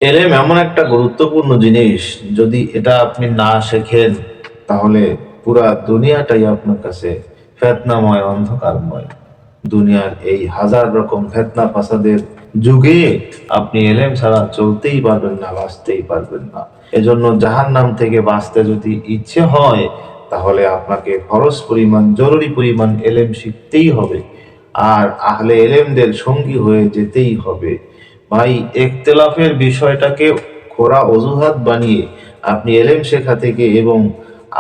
এলেম এমন একটা গুরুত্বপূর্ণ জিনিস, যদি এটা আপনি না শেখেন তাহলে পুরা দুনিয়াটাই আপনার কাছে ফেতনাময়, অন্ধকারময়। দুনিয়ার এই হাজার রকম ফেতনা ফাসাদের যুগে আপনি এলেম ছাড়া চলতেই পারবেন না, বাঁচতেই পারবেন না। এজন্য জাহান্নাম থেকে বাঁচতে যদি ইচ্ছে হয় তাহলে আপনাকে ফরজ পরিমাণ, জরুরি পরিমাণ এলেম শিখতেই হবে, আর আহলে এলেমদের সঙ্গী হয়ে যেতেই হবে। ভাই, একতেলাফের বিষয়টাকে খোরা অজুহাত বানিয়ে আপনি এলেম শেখা থেকে এবং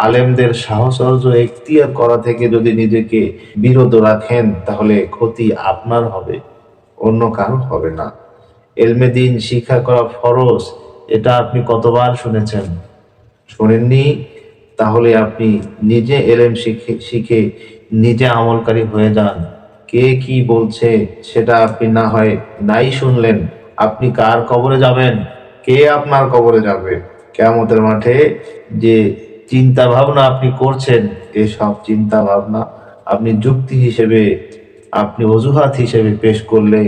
আলেমদের সাহচর্য এখতিয়ার করা থেকে যদি নিজেকে বিরত রাখেন তাহলে ক্ষতি আপনার হবে, অন্য কারো হবে না। এলমে দিন শিক্ষা করা ফরজ, এটা আপনি কতবার শুনেছেন? শোনেননি? তাহলে আপনি নিজে এলেম শিখে শিখে নিজে আমলকারী হয়ে যান। কে কি বলছে সেটা আপনি না হয় নাই শুনলেন, আপনি কার কবরে যাবেন? কে আপনার কবরে যাবে? কিয়ামতের মাঠে যে চিন্তা ভাবনা আপনি করছেন, এসব চিন্তা ভাবনা আপনি যুক্তি হিসেবে, আপনি অজুহাত হিসেবে পেশ করলে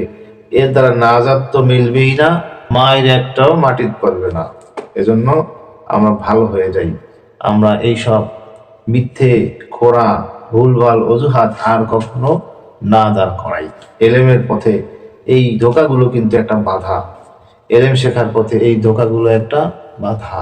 এর দ্বারা নাজাত তো মিলবেই না, মায়ের একটাও মাটিত পড়বে না। এজন্য আমরা ভালো হয়ে যাই, আমরা এইসব মিথ্যে, খোরা, ভুলভাল অজুহাত আর কখনো না দাঁড় করাই। এলেমের পথে এই ধোকাগুলো কিন্তু একটা বাধা, এলেম শেখার পথে এই ধোকাগুলো একটা বাধা।